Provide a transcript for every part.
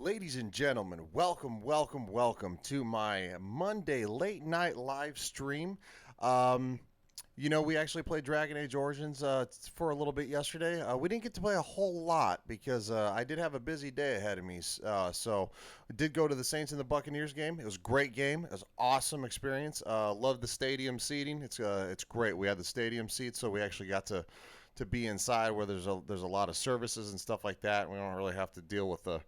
Ladies and gentlemen, welcome to my Monday late night live stream. We actually played Dragon Age Origins for a little bit yesterday. We didn't get to play a whole lot because I did have a busy day ahead of me. So I did go to the Saints and the Buccaneers game. It was a great game. It was an awesome experience. Loved the stadium seating. It's great. We had the stadium seats, so we actually got to be inside where there's a lot of services and stuff like that. We don't really have to deal with a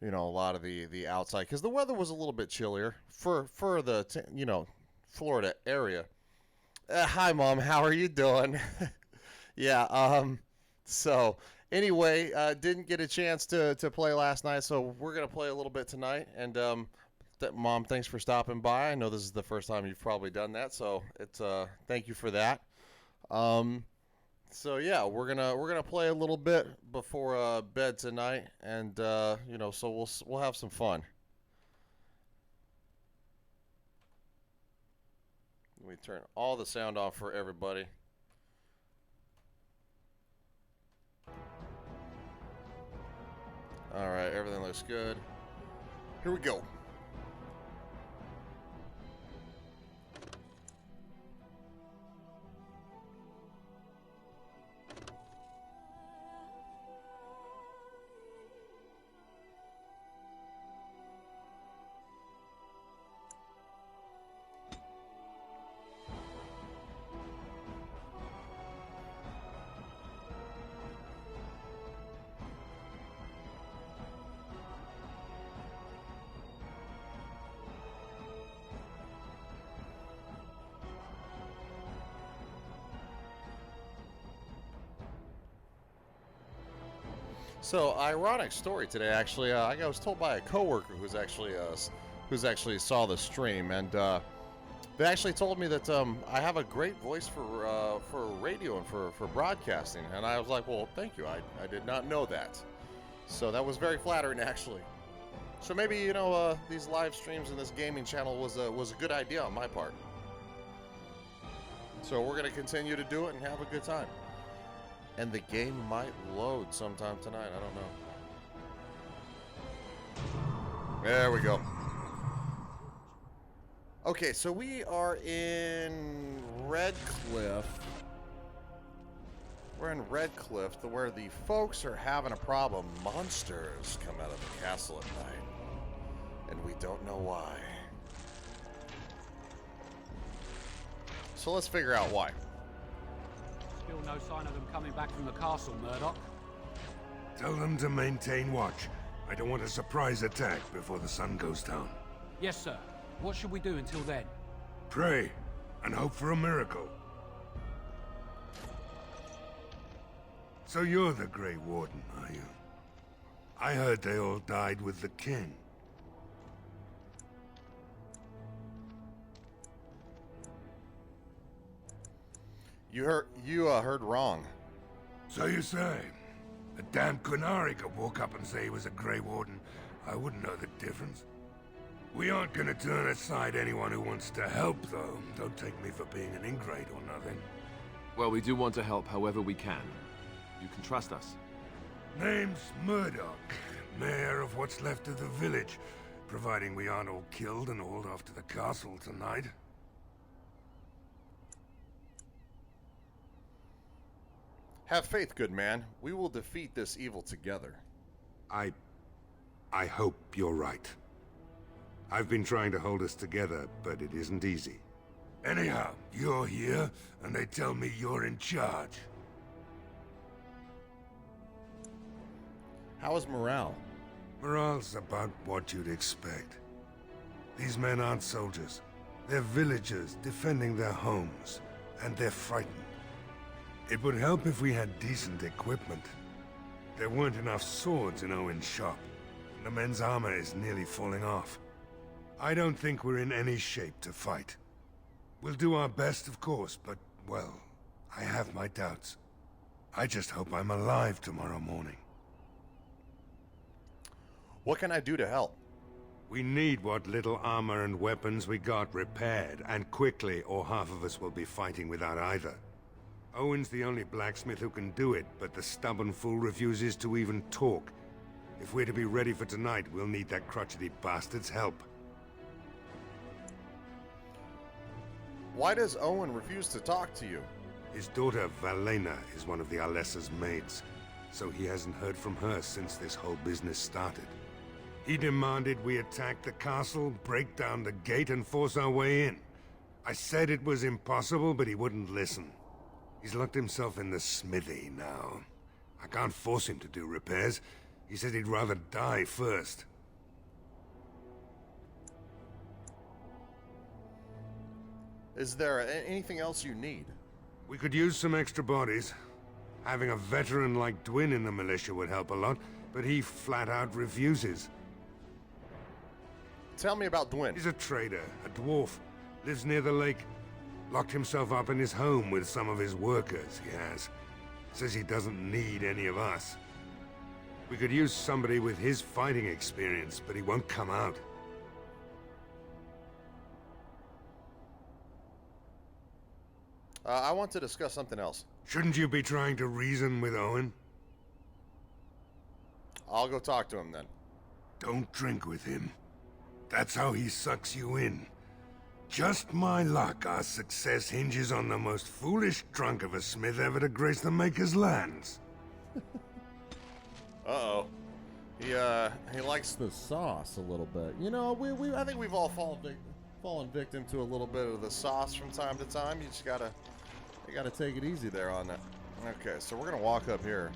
lot of the outside because the weather was a little bit chillier for the Florida area. Hi, Mom. How are you doing? yeah. So anyway, didn't get a chance to play last night, so we're gonna play a little bit tonight. And Mom, thanks for stopping by. I know this is the first time you've probably done that, so it's thank you for that. So yeah, we're gonna play a little bit before bed tonight, and so we'll have some fun. Let me turn all the sound off for everybody. All right, everything looks good. Here we go. So, ironic story today. Actually, I was told by a coworker who's actually saw the stream, and they actually told me that I have a great voice for radio and for broadcasting. And I was like, well, thank you. I did not know that. So that was very flattering, actually. So maybe these live streams and this gaming channel was a good idea on my part. So we're gonna continue to do it and have a good time. And the game might load sometime tonight. I don't know. There we go. Okay, so we are in Redcliffe. We're in Redcliffe, where the folks are having a problem. Monsters come out of the castle at night, and we don't know why. So let's figure out why. Still no sign of them coming back from the castle, Murdoch. Tell them to maintain watch. I don't want a surprise attack before the sun goes down. Yes, sir. What should we do until then? Pray, and hope for a miracle. So you're the Grey Warden, are you? I heard they all died with the king. You heard wrong. So you say. A damn Qunari could walk up and say he was a Grey Warden. I wouldn't know the difference. We aren't gonna turn aside anyone who wants to help, though. Don't take me for being an ingrate or nothing. Well, we do want to help however we can. You can trust us. Name's Murdoch, mayor of what's left of the village, providing we aren't all killed and hauled off to the castle tonight. Have faith, good man. We will defeat this evil together. I hope you're right. I've been trying to hold us together, but it isn't easy. Anyhow, you're here, and they tell me you're in charge. How is morale? Morale's about what you'd expect. These men aren't soldiers. They're villagers defending their homes, and they're frightened. It would help if we had decent equipment. There weren't enough swords in Owen's shop, and the men's armor is nearly falling off. I don't think we're in any shape to fight. We'll do our best, of course, but, well, I have my doubts. I just hope I'm alive tomorrow morning. What can I do to help? We need what little armor and weapons we got repaired, and quickly, or half of us will be fighting without either. Owen's the only blacksmith who can do it, but the stubborn fool refuses to even talk. If we're to be ready for tonight, we'll need that crotchety bastard's help. Why does Owen refuse to talk to you? His daughter, Valena, is one of the Alessa's maids, so he hasn't heard from her since this whole business started. He demanded we attack the castle, break down the gate, and force our way in. I said it was impossible, but he wouldn't listen. He's locked himself in the smithy now. I can't force him to do repairs. He said he'd rather die first. Is there anything else you need? We could use some extra bodies. Having a veteran like Dwin in the militia would help a lot, but he flat out refuses. Tell me about Dwin. He's a trader, a dwarf, lives near the lake. Locked himself up in his home with some of his workers, he has. Says he doesn't need any of us. We could use somebody with his fighting experience, but he won't come out. I want to discuss something else. Shouldn't you be trying to reason with Owen? I'll go talk to him then. Don't drink with him. That's how he sucks you in. Just my luck, our success hinges on the most foolish drunk of a smith ever to grace the Maker's lands. Uh-oh. He likes the sauce a little bit. You know, I think we've all fallen victim to a little bit of the sauce from time to time. You gotta take it easy there on that. Okay, so we're gonna walk up here.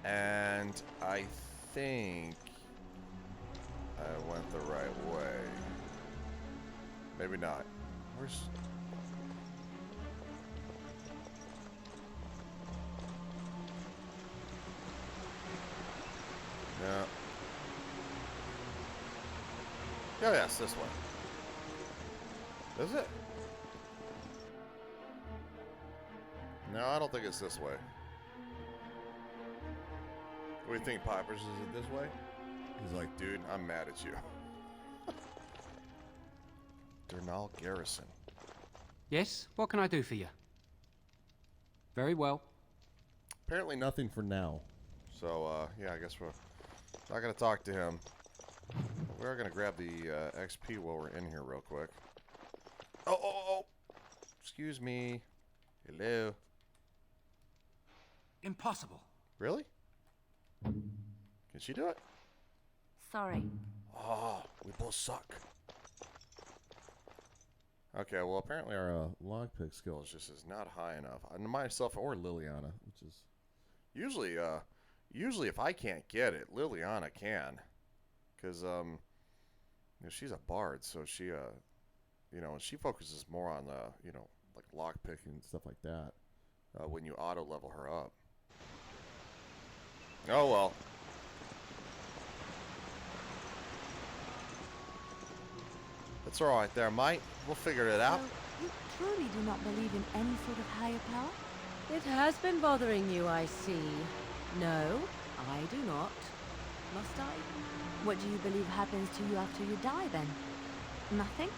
And I think I went the right way. Maybe not. Where's... No. Oh, yes, this way. Is it? No, I don't think it's this way. What do you think, Pipers? Is it this way? He's like, dude, I'm mad at you. Dernal Garrison. Yes? What can I do for you? Very well. Apparently nothing for now. So, yeah, I guess we're not going to talk to him. We're going to grab the XP while we're in here real quick. Oh! Excuse me. Hello. Impossible. Really? Can she do it? Sorry. Oh, we both suck. Okay, well, apparently our lockpick skill is not high enough. Myself or Liliana, which is usually if I can't get it, Liliana can, because she's a bard, so she she focuses more on like lockpicking and stuff like that. When you auto level her up. Oh well. It's all right there, mate. We'll figure it out. So, you truly do not believe in any sort of higher power? It has been bothering you, I see. No, I do not. Must I? What do you believe happens to you after you die, then? Nothing?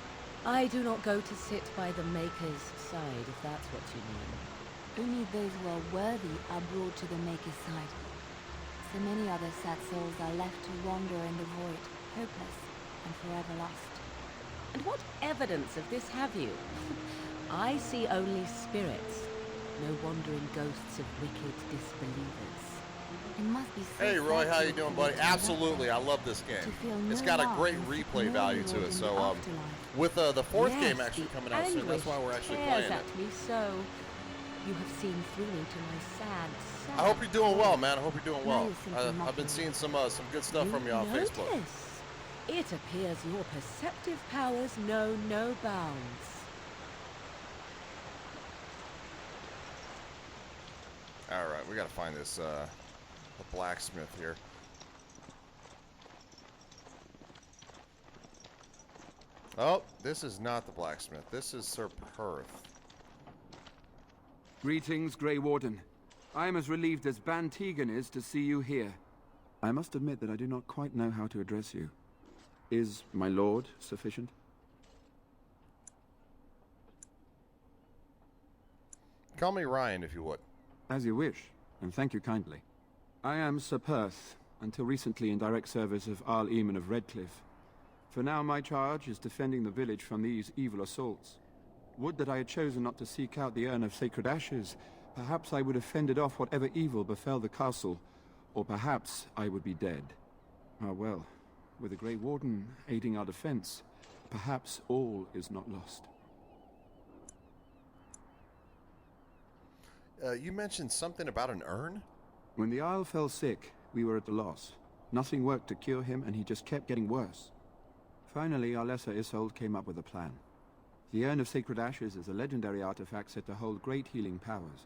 I do not go to sit by the Maker's side, if that's what you mean. Only those who are worthy are brought to the Maker's side. So many other sad souls are left to wander in the void, hopeless and forever lost. And what evidence of this have you? I see only spirits, no wandering ghosts of wicked disbelievers. It must be so Hey Roy, sad how to you doing, feel buddy? together, Absolutely, I love this to game. feel It's no got a love great and replay no value to reward it. in So the afterlife. with the fourth Yes, game actually the coming out soon, that's why we're actually anguish playing it. tears at me so. You have seen through me to my sad. I hope you're doing well, man. I hope you're doing Now well. you seem to mock I've been me. seeing some good stuff from you on Facebook. Notice. It appears your perceptive powers know no bounds. All right, we got to find this the blacksmith here. Oh, this is not the blacksmith. This is Sir Perth. Greetings, Grey Warden. I am as relieved as Ban Tegan is to see you here. I must admit that I do not quite know how to address you. Is my lord sufficient? Call me Ryan if you would. As you wish, and thank you kindly. I am Sir Perth, until recently in direct service of Arl Eamon of Redcliffe. For now, my charge is defending the village from these evil assaults. Would that I had chosen not to seek out the urn of sacred ashes. Perhaps I would have fended off whatever evil befell the castle, or perhaps I would be dead. Ah well, with the Grey Warden aiding our defense, perhaps all is not lost. You mentioned something about an urn? When the Isle fell sick, we were at a loss. Nothing worked to cure him, and he just kept getting worse. Finally, our lesser Isolde came up with a plan. The Urn of Sacred Ashes is a legendary artifact said to hold great healing powers.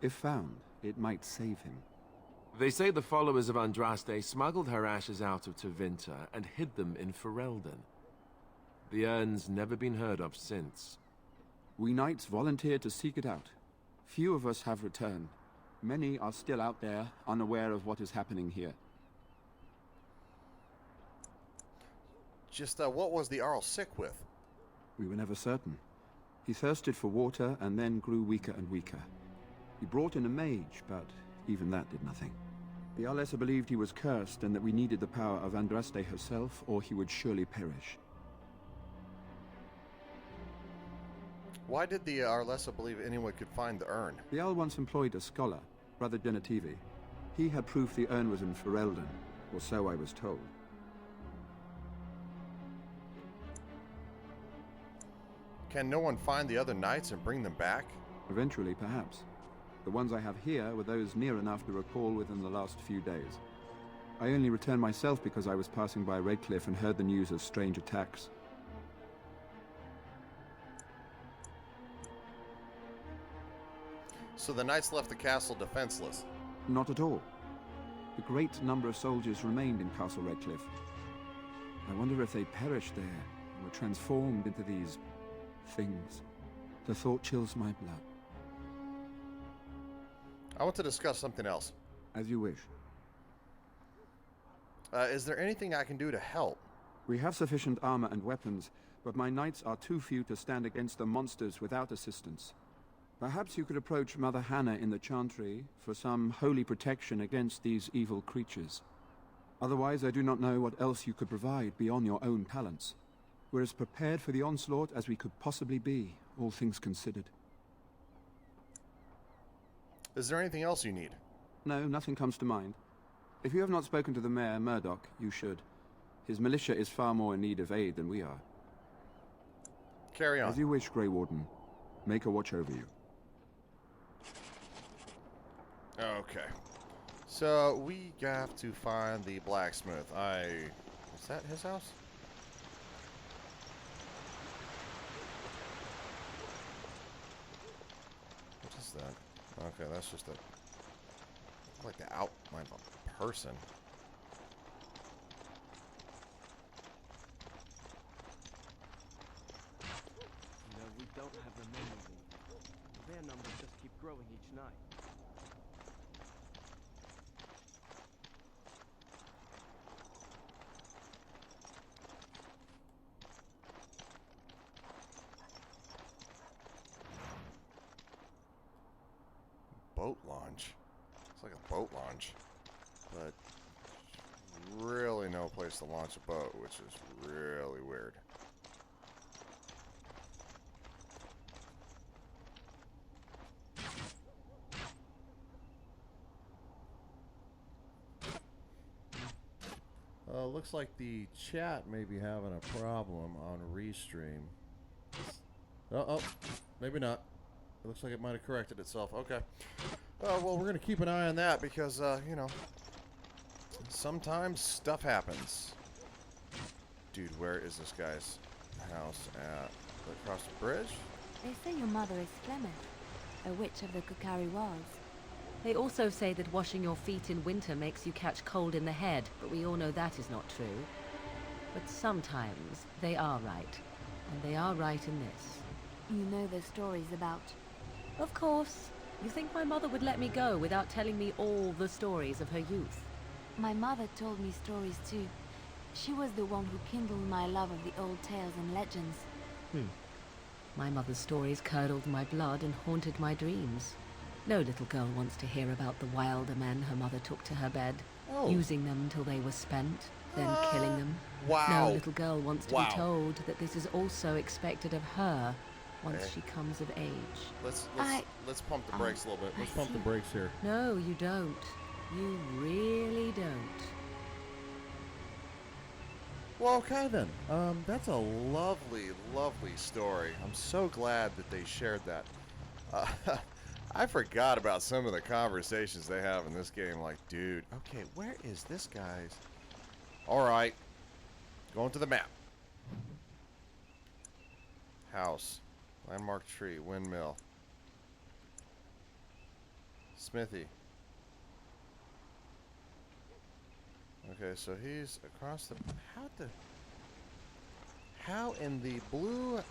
If found, it might save him. They say the followers of Andraste smuggled her ashes out of Tevinter and hid them in Ferelden. The urn's never been heard of since. We knights volunteered to seek it out. Few of us have returned. Many are still out there, unaware of what is happening here. Just, what was the Arl sick with? We were never certain. He thirsted for water and then grew weaker and weaker. We brought in a mage, but even that did nothing. The Arlessa believed he was cursed and that we needed the power of Andraste herself, or he would surely perish. Why did the Arlessa believe anyone could find the urn? The Jarl once employed a scholar, Brother Genetivi. He had proof the urn was in Ferelden, or so I was told. Can no one find the other knights and bring them back? Eventually, perhaps. The ones I have here were those near enough to recall within the last few days. I only returned myself because I was passing by Redcliffe and heard the news of strange attacks. So the knights left the castle defenseless? Not at all. A great number of soldiers remained in Castle Redcliffe. I wonder if they perished there, and were transformed into these things. The thought chills my blood. I want to discuss something else. As you wish. Is there anything I can do to help? We have sufficient armor and weapons, but my knights are too few to stand against the monsters without assistance. Perhaps you could approach Mother Hannah in the Chantry for some holy protection against these evil creatures. Otherwise, I do not know what else you could provide beyond your own talents. We're as prepared for the onslaught as we could possibly be, all things considered. Is there anything else you need? No, nothing comes to mind. If you have not spoken to the Mayor, Murdoch, you should. His militia is far more in need of aid than we are. Carry on. As you wish, Grey Warden. Make a watch over you. Okay. So, we have to find the blacksmith. Is that his house? What is that? Okay, that's just like the outline of a person. You know, we don't have the many of them. Their numbers just keep growing each night. Boat launch. It's like a boat launch. But really no place to launch a boat, which is really weird. Looks like the chat may be having a problem on Restream. Oh, maybe not. It looks like it might have corrected itself. Okay. Well, we're going to keep an eye on that because, you know, sometimes stuff happens. Dude, where is this guy's house at? Across the bridge? They say your mother is Flemeth, a witch of the Kukari Wilds. They also say that washing your feet in winter makes you catch cold in the head, but we all know that is not true. But sometimes they are right, and they are right in this. You know the stories about... Of course. You think my mother would let me go without telling me all the stories of her youth? My mother told me stories too. She was the one who kindled my love of the old tales and legends. My mother's stories curdled my blood and haunted my dreams. No little girl wants to hear about the wilder men her mother took to her bed, Oh. using them till they were spent, then killing them. Wow. No little girl wants to Wow. be told that this is also expected of her once she comes of age. Let's pump the I- brakes a little bit. I Let's pump the see. brakes here. No, you don't. You really don't. Well, okay then. That's a lovely, lovely story. I'm so glad that they shared that. I forgot about some of the conversations they have in this game. Like, dude, okay, where is this guy's? All right, going to the map. House, landmark tree, windmill, smithy. Okay, so he's across the. How in the blue?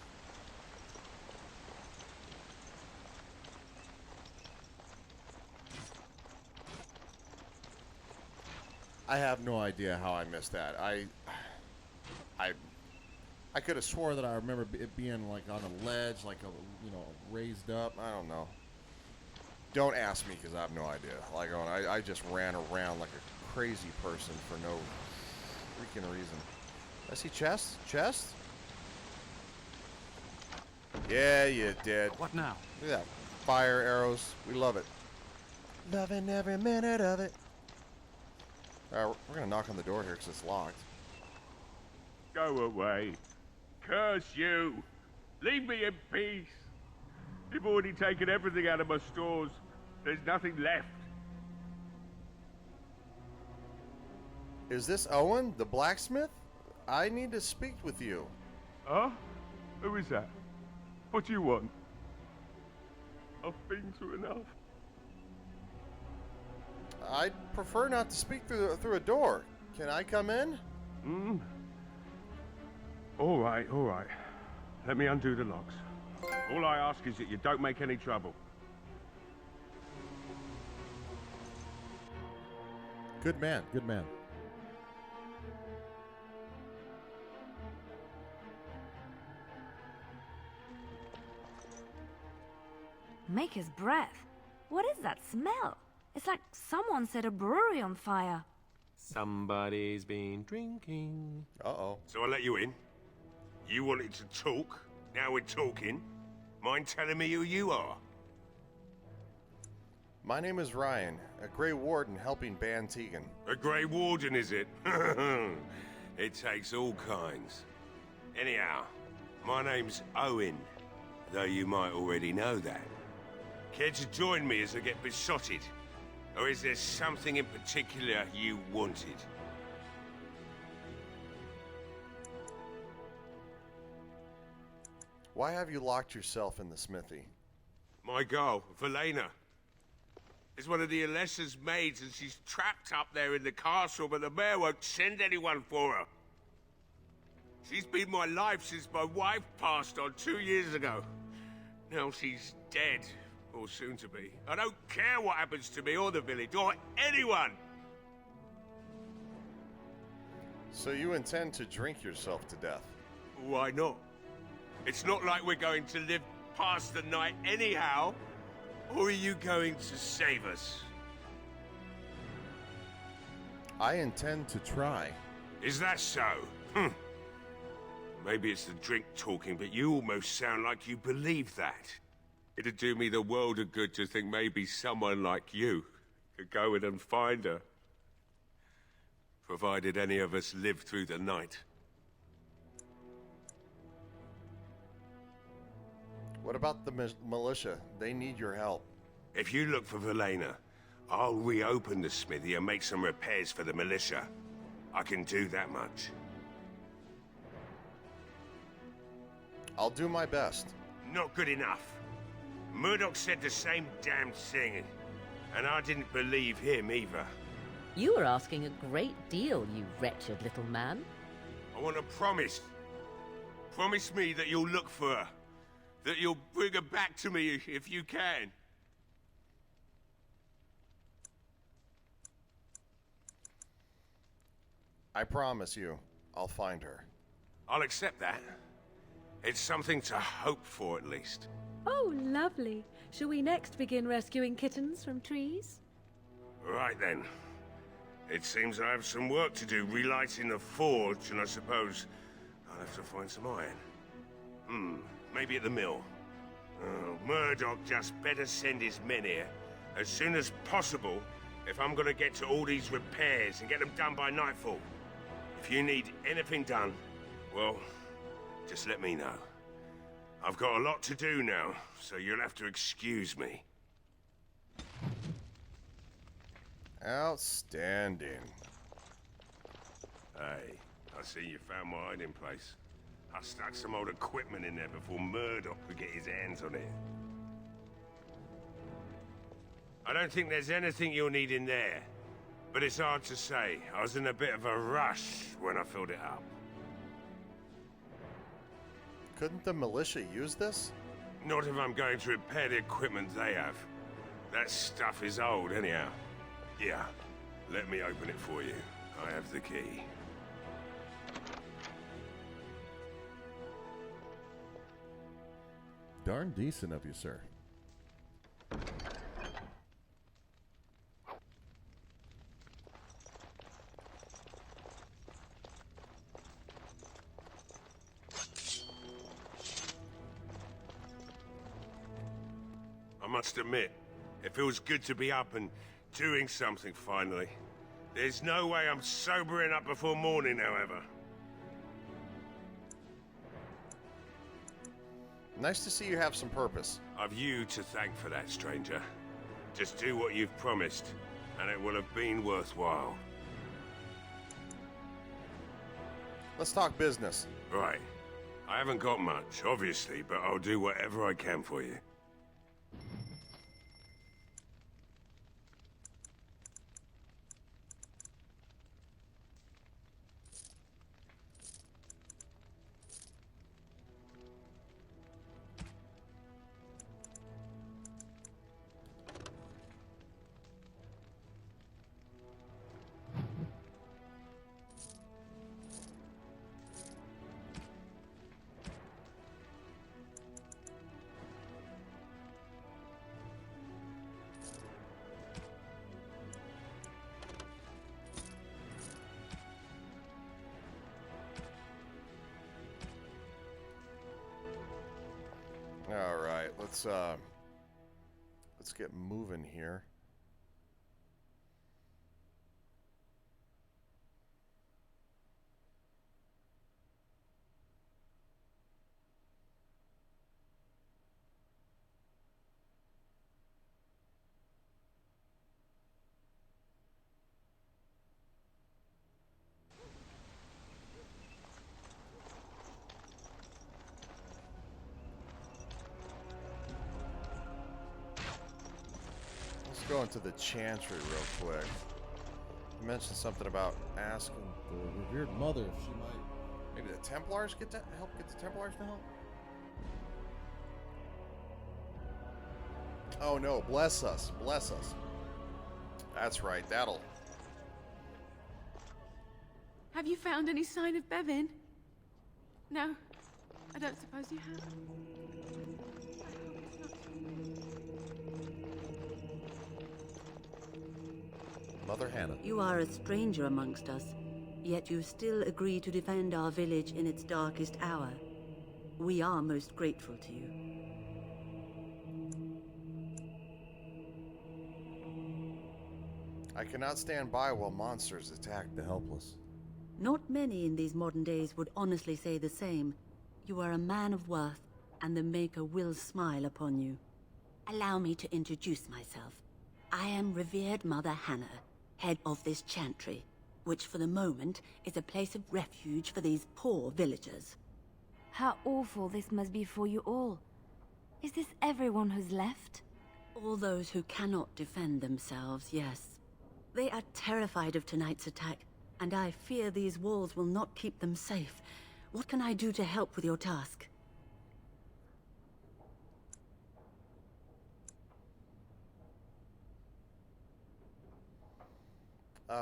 I have no idea how I missed that. I could have swore that I remember it being like on a ledge, like raised up. I don't know. Don't ask me because I have no idea. Like, I just ran around like a crazy person for no freaking reason. I see chest. Chest. Yeah, you did. What now? Look at that. Fire arrows. We love it. Loving every minute of it. Alright, we're gonna knock on the door here because it's locked. Go away. Curse you. Leave me in peace. You've already taken everything out of my stores. There's nothing left. Is this Owen, the blacksmith? I need to speak with you. Huh? Who is that? What do you want? I've been through enough. I'd prefer not to speak through a door. Can I come in? All right. Let me undo the locks. All I ask is that you don't make any trouble. Good man, good man. Maker's breath. What is that smell? It's like someone set a brewery on fire. Somebody's been drinking. Uh-oh. So I let you in. You wanted to talk. Now we're talking. Mind telling me who you are? My name is Ryan, a Grey Warden helping Ban Tegan. A Grey Warden, is it? It takes all kinds. Anyhow, my name's Owen, though you might already know that. Care to join me as I get besotted? Or is there something in particular you wanted? Why have you locked yourself in the smithy? My girl, Velena, is one of the Alessa's maids, and she's trapped up there in the castle, but the mayor won't send anyone for her. She's been my life since my wife passed on 2 years ago. Now she's dead, or soon to be. I don't care what happens to me or the village, or anyone! So you intend to drink yourself to death? Why not? It's not like we're going to live past the night anyhow. Or are you going to save us? I intend to try. Is that so? Maybe it's the drink talking, but you almost sound like you believe that. It'd do me the world of good to think maybe someone like you could go in and find her. Provided any of us live through the night. What about the militia? They need your help. If you look for Velena, I'll reopen the smithy and make some repairs for the militia. I can do that much. I'll do my best. Not good enough. Murdoch said the same damn thing, and I didn't believe him either. You were asking a great deal, you wretched little man. I want a promise. Promise me that you'll look for her. That you'll bring her back to me if you can. I promise you, I'll find her. I'll accept that. It's something to hope for, at least. Oh, lovely. Shall we next begin rescuing kittens from trees? Right then. It seems I have some work to do relighting the forge, and I suppose I'll have to find some iron. Maybe at the mill. Oh, Murdoch just better send his men here as soon as possible if I'm gonna get to all these repairs and get them done by nightfall. If you need anything done, well, just let me know. I've got a lot to do now, so you'll have to excuse me. Outstanding. Hey, I see you found my hiding place. I stuck some old equipment in there before Murdoch could get his hands on it. I don't think there's anything you'll need in there, but it's hard to say. I was in a bit of a rush when I filled it up. Couldn't the militia use this? Not if I'm going to repair the equipment they have. That stuff is old anyhow. Yeah, let me open it for you. I have the key. Darn decent of you, sir. I must admit, it feels good to be up and doing something finally. There's no way I'm sobering up before morning, however. Nice to see you have some purpose. I've you to thank for that, stranger. Just do what you've promised, and it will have been worthwhile. Let's talk business. Right. I haven't got much, obviously, but I'll do whatever I can for you. All right, let's get moving here. Go into the Chantry real quick. You mentioned something about asking The revered mother, if she might. maybe the Templars get to help get the Templars to help. Oh no, bless us, bless us. That's right, that'll. Have you found any sign of Bevin? No, I don't suppose you have. Mother Hannah. You are a stranger amongst us, yet you still agree to defend our village in its darkest hour. We are most grateful to you. I cannot stand by while monsters attack the helpless. Not many in these modern days would honestly say the same. You are a man of worth, and the Maker will smile upon you. Allow me to introduce myself. I am revered Mother Hannah, head of this chantry, which for the moment is a place of refuge for these poor villagers. How awful this must be for you all. Is this everyone who's left? All those who cannot defend themselves, yes. They are terrified of tonight's attack, and I fear these walls will not keep them safe. What can I do to help with your task?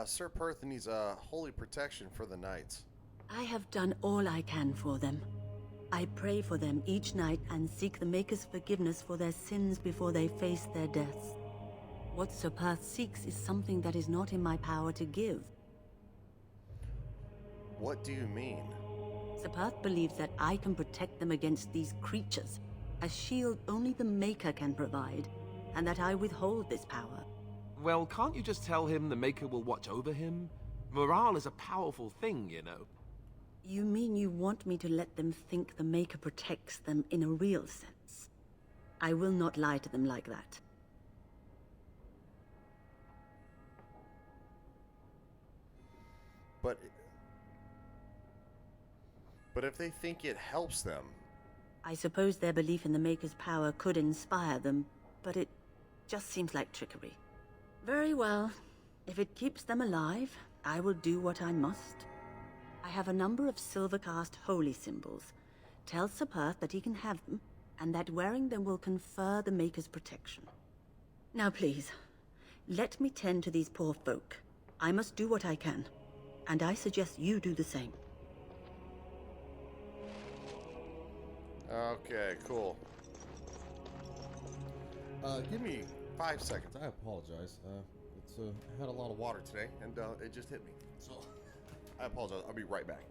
Sir Perth needs holy protection for the knights. I have done all I can for them. I pray for them each night and seek the Maker's forgiveness for their sins before they face their deaths. What Sir Perth seeks is something that is not in my power to give. What do you mean? Sir Perth believes that I can protect them against these creatures, a shield only the Maker can provide, and that I withhold this power. Well, can't you just tell him the Maker will watch over him? Morale is a powerful thing, you know. You mean you want me to let them think the Maker protects them in a real sense? I will not lie to them like that. But if they think it helps them... I suppose their belief in the Maker's power could inspire them, but it just seems like trickery. Very well. If it keeps them alive, I will do what I must. I have a number of silver-cast holy symbols. Tell Sir Perth that he can have them, and that wearing them will confer the Maker's protection. Now please, let me tend to these poor folk. I must do what I can, and I suggest you do the same. Okay, cool. Give me 5 seconds. I apologize. It's had a lot of water today, and it just hit me. So, I apologize. I'll be right back.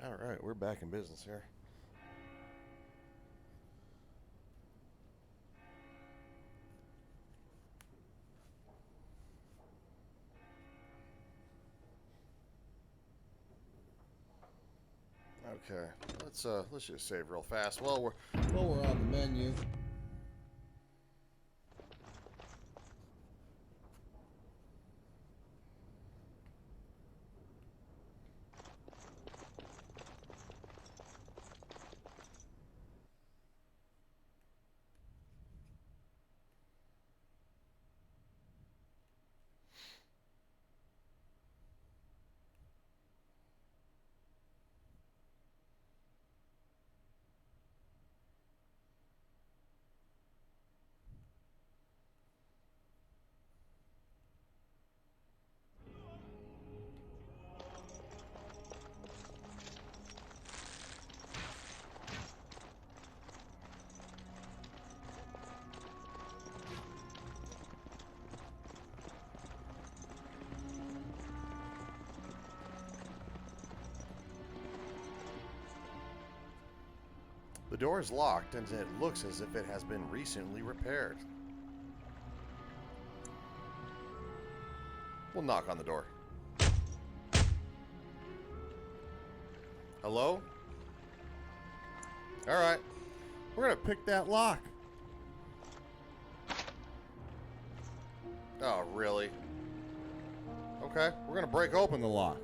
All right, we're back in business here. Okay, let's just save real fast. Well, we're on the menu. The door is locked, and it looks as if it has been recently repaired. We'll knock on the door. Hello? Alright. We're gonna pick that lock. Oh, really? Okay, we're gonna break open the lock.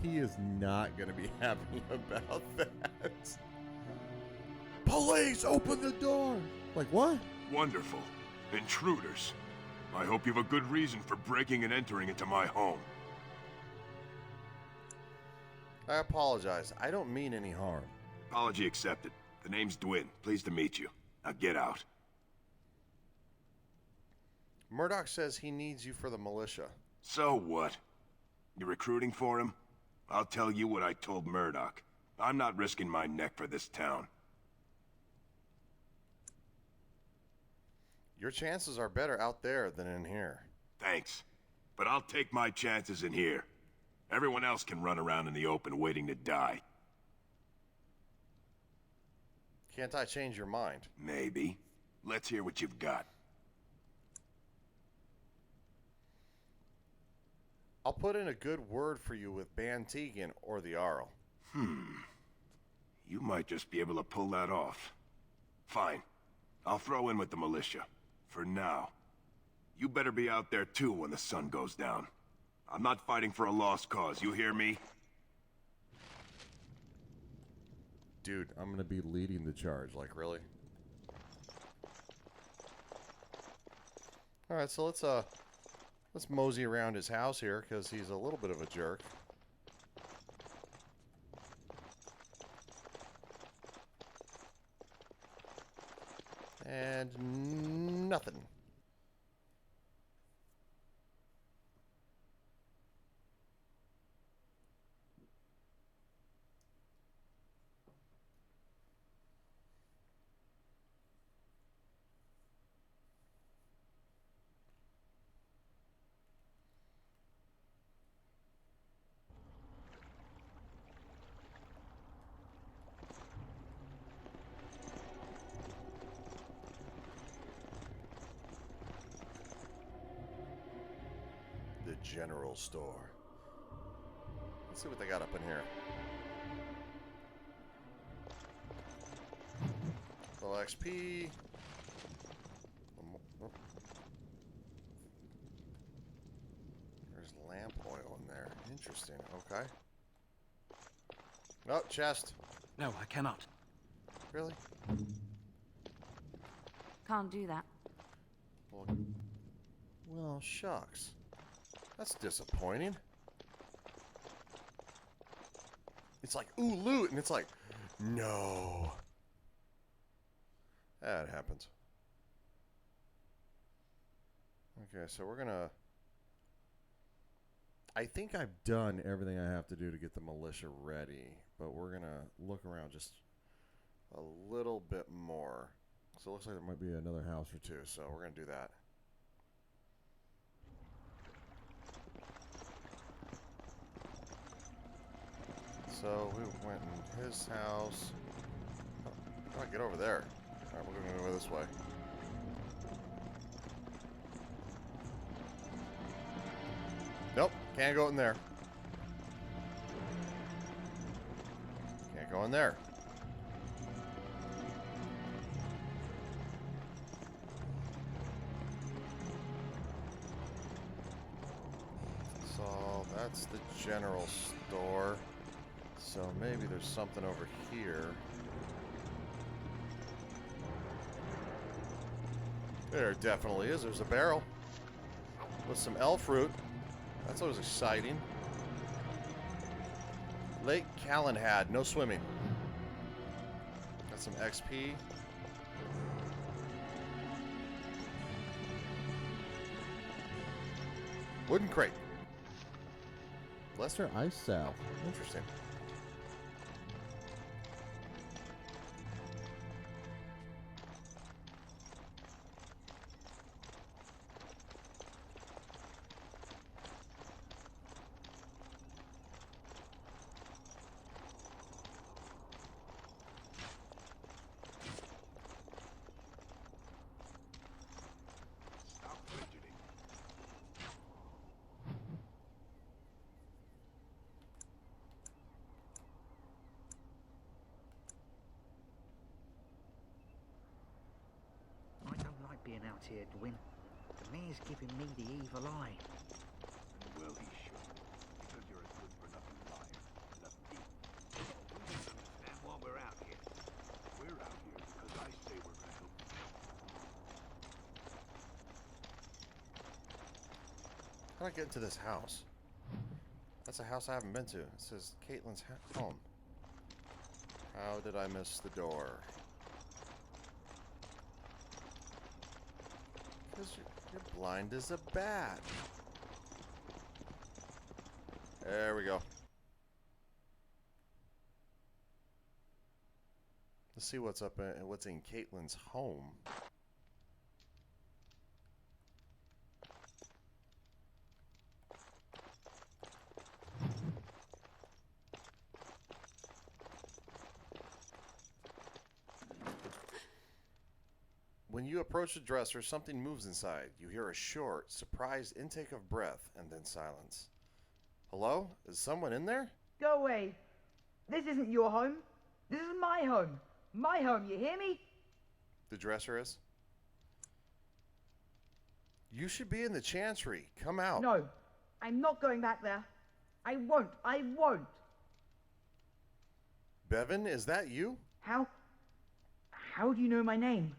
He is not going to be happy about that. Police, open the door! Like what? Wonderful. Intruders. I hope you have a good reason for breaking and entering into my home. I apologize. I don't mean any harm. Apology accepted. The name's Dwin. Pleased to meet you. Now get out. Murdoch says he needs you for the militia. So what? You recruiting for him? I'll tell you what I told Murdoch. I'm not risking my neck for this town. Your chances are better out there than in here. Thanks. But I'll take my chances in here. Everyone else can run around in the open waiting to die. Can't I change your mind? Maybe. Let's hear what you've got. I'll put in a good word for you with Ban Tegan or the Arl. You might just be able to pull that off. Fine. I'll throw in with the militia. For now. You better be out there too when the sun goes down. I'm not fighting for a lost cause, you hear me? Dude, I'm gonna be leading the charge. Like, really? Alright, so let's mosey around his house here, because he's a little bit of a jerk. And nothing. The general store. Let's see what they got up in here. Little XP. There's lamp oil in there. Interesting. Okay. Oh, chest. No, I cannot. Really? Can't do that. Well, shucks. That's disappointing. It's like, ooh, loot, and it's like, no. That happens. Okay, so we're gonna... I think I've done everything I have to do to get the militia ready, but we're gonna look around just a little bit more. So it looks like there might be another house or two, so we're gonna do that. So we went in his house. How do I get over there? Alright, we're gonna go this way. Nope, can't go in there. Can't go in there. So that's the general store. So maybe there's something over here. There definitely is. There's a barrel with some elf fruit. That's always exciting. Lake Callanhad, no swimming. Got some XP. Wooden crate. Lesser ice salve. Interesting. Being out here, Dwin. The mayor's giving me the evil eye. Well, he should. Because you're a good-for-nothing liar. And a thief. We don't understand why we're out here. We're out here because I say we're gonna help you. How do I get into this house? That's a house I haven't been to. It says Caitlin's home. How did I miss the door? Because you're blind as a bat. There we go. Let's see what's up in, what's in Caitlin's home. When you approach the dresser, something moves inside. You hear a short, surprised intake of breath, and then silence. Hello? Is someone in there? Go away. This isn't your home. This is my home. My home, you hear me? The dresser is? You should be in the Chantry. Come out. No, I'm not going back there. I won't. I won't. Bevan, is that you? How do you know my name?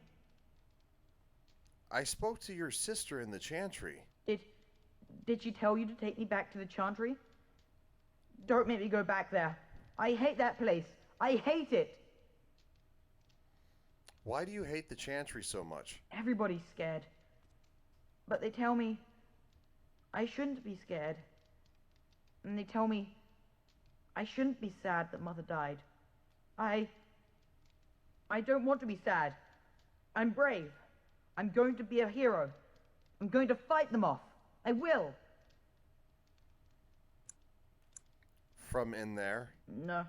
I spoke to your sister in the Chantry. Did she tell you to take me back to the Chantry? Don't make me go back there. I hate that place. I hate it. Why do you hate the Chantry so much? Everybody's scared. But they tell me I shouldn't be scared. And they tell me I shouldn't be sad that Mother died. I don't want to be sad. I'm brave. I'm going to be a hero. I'm going to fight them off. I will. From in there? No.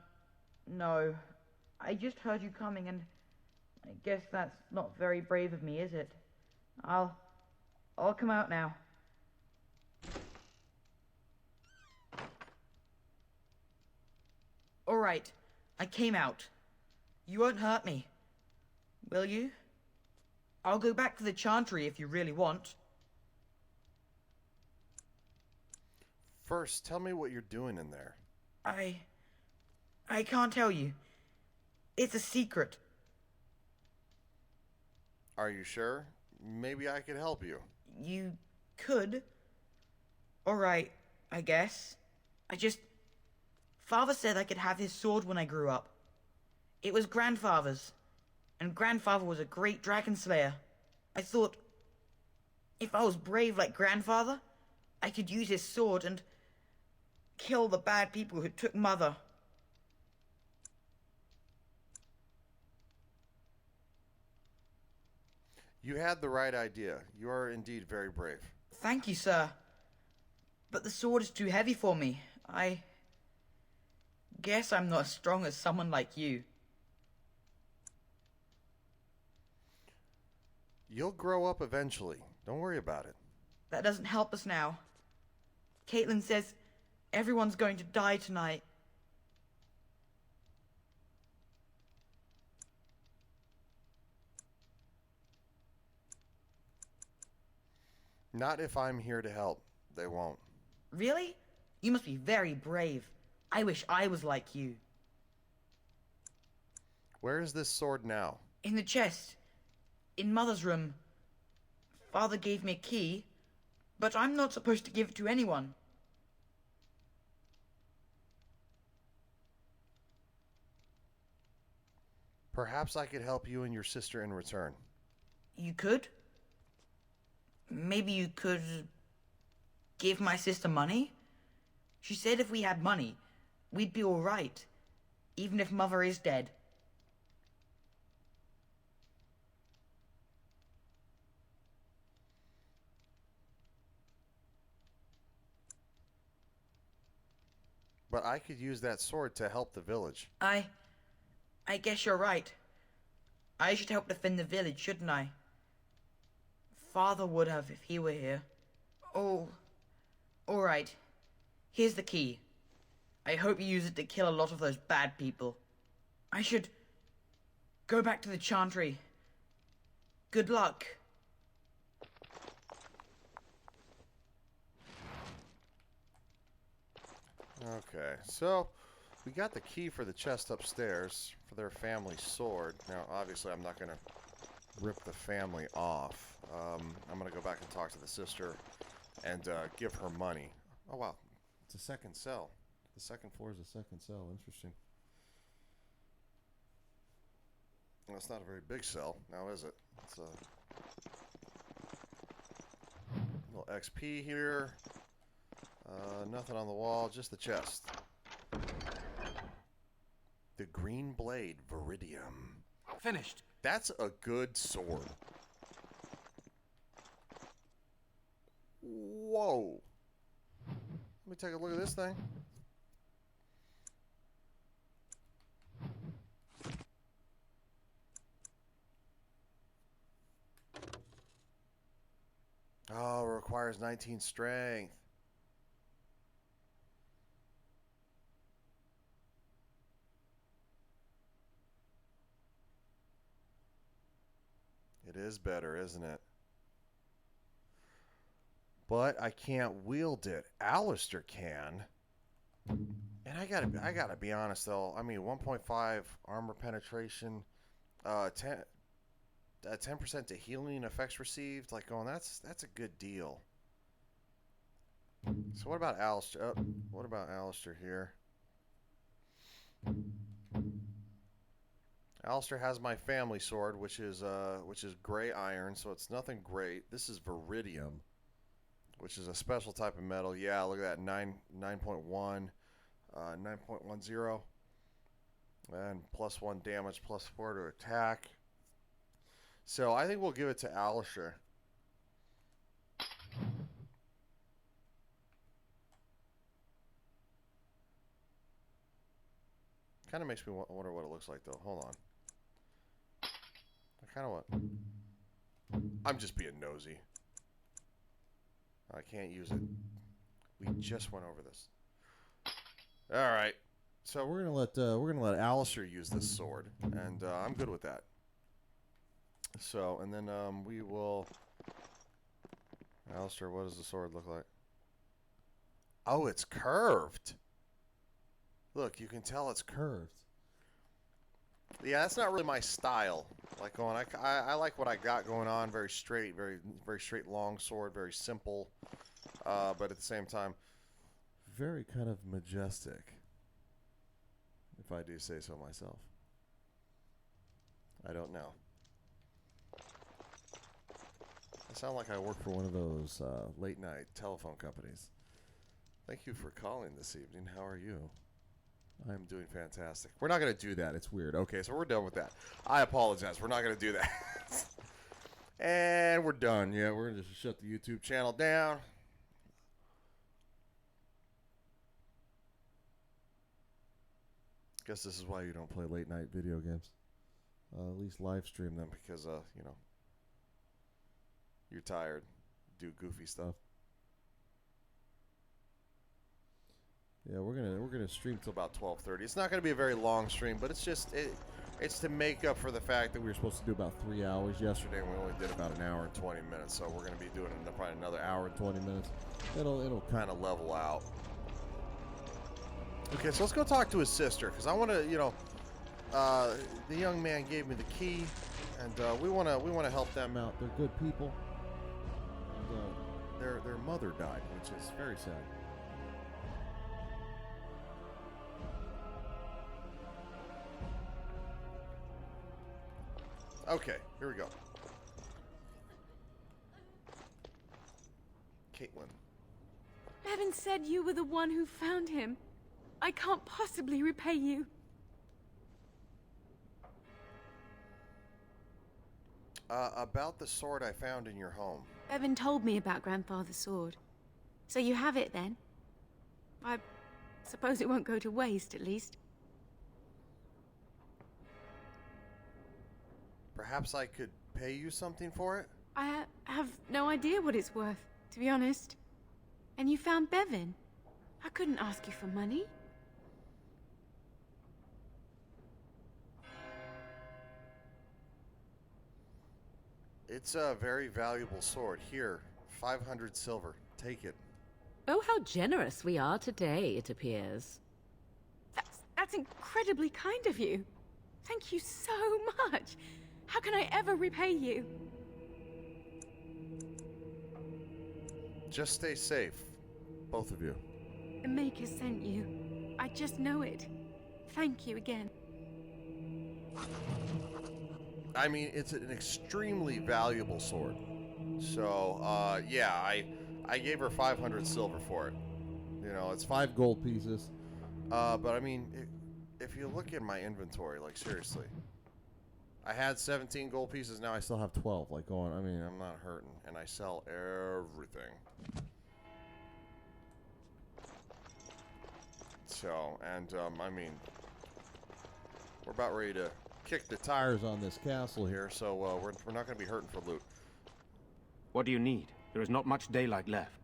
I just heard you coming, and I guess that's not very brave of me, is it? I'll come out now. All right, I came out. You won't hurt me, will you? I'll go back to the Chantry if you really want. First, tell me what you're doing in there. I can't tell you. It's a secret. Are you sure? Maybe I could help you. You could. All right, I guess. Father said I could have his sword when I grew up. It was Grandfather's, and Grandfather was a great dragon slayer. I thought, if I was brave like Grandfather, I could use his sword and kill the bad people who took Mother. You had the right idea. You are indeed very brave. Thank you, sir. But the sword is too heavy for me. I guess I'm not as strong as someone like you. You'll grow up eventually. Don't worry about it. That doesn't help us now. Caitlin says everyone's going to die tonight. Not if I'm here to help. They won't. Really? You must be very brave. I wish I was like you. Where is this sword now? In the chest. In Mother's room. Father gave me a key, but I'm not supposed to give it to anyone. Perhaps I could help you and your sister in return. You could? Maybe you could give my sister money? She said if we had money, we'd be all right, even if Mother is dead. But I could use that sword to help the village. I guess you're right. I should help defend the village, shouldn't I? Father would have if he were here. Oh, all right. Here's the key. I hope you use it to kill a lot of those bad people. I should go back to the Chantry. Good luck. Okay, so we got the key for the chest upstairs for their family sword. Now, obviously, I'm not going to rip the family off. I'm going to go back and talk to the sister and give her money. Oh, wow. It's a second cell. The second floor is a second cell. Interesting. Well, it's not a very big cell, now is it? It's a little XP here. Nothing on the wall, just the chest. The Green Blade Viridium. Finished. That's a good sword. Whoa. Let me take a look at this thing. Oh, it requires 19 strength. It is better, isn't it? But I can't wield it. Alistair can. And I gotta be honest though. I mean, 1.5 armor penetration, 10% to healing effects received. Like, going, that's a good deal. So what about Alistair? What about Alistair here? Alistair has my family sword, which is gray iron, so it's nothing great. This is Viridium, which is a special type of metal. Yeah, look at that, 9.1, 9.10, and +1 damage, +4 to attack. So I think we'll give it to Alistair. Kind of makes me wonder what it looks like, though. Hold on. I kind of want... I'm just being nosy. I can't use it. We just went over this. All right. So we're gonna let Alistair use this sword, and I'm good with that. So, and then we will... Alistair, what does the sword look like? Oh, it's curved. Look, you can tell it's curved. Yeah, that's not really my style. Like, going, I like what I got going on. Very straight, very straight, long sword, very simple, but at the same time, very kind of majestic. If I do say so myself. I don't know. I sound like I work for one of those late night telephone companies. Thank you for calling this evening. How are you? I'm doing fantastic. We're not going to do that. It's weird. Okay, so we're done with that. I apologize. We're not going to do that. And we're done. Yeah, we're going to just shut the YouTube channel down. Guess this is why you don't play late night video games. At least live stream them because, you know, you're tired. Do goofy stuff. Yeah, we're gonna stream till about 12:30. It's not gonna be a very long stream, but it's just it's to make up for the fact that we were supposed to do about 3 hours yesterday, and we only did about an hour and 20 minutes. So we're gonna be doing probably another hour and 20 minutes. It'll kind of level out. Okay, so let's go talk to his sister, because I want to, you know, the young man gave me the key, and we want to help them out. They're good people. And, their mother died, which is very sad. Okay, here we go. Caitlin. Bevan said you were the one who found him. I can't possibly repay you. About the sword I found in your home. Bevan told me about Grandfather's sword. So you have it then? I suppose it won't go to waste, at least. Perhaps I could pay you something for it? I have no idea what it's worth, to be honest. And you found Bevan. I couldn't ask you for money. It's a very valuable sword. Here, 500 silver. Take it. Oh, how generous we are today, it appears. That's incredibly kind of you. Thank you so much. How can I ever repay you? Just stay safe. Both of you. The Maker sent you. I just know it. Thank you again. I mean, it's an extremely valuable sword. So, yeah, I gave her 500 silver for it. You know, it's 5 gold pieces. But I mean, if you look at my inventory, like, seriously. I had 17 gold pieces, now I still have 12. Like, going, I mean, I'm not hurting. And I sell everything. So, and, I mean, we're about ready to kick the tires on this castle here, so we're not going to be hurting for loot. What do you need? There is not much daylight left.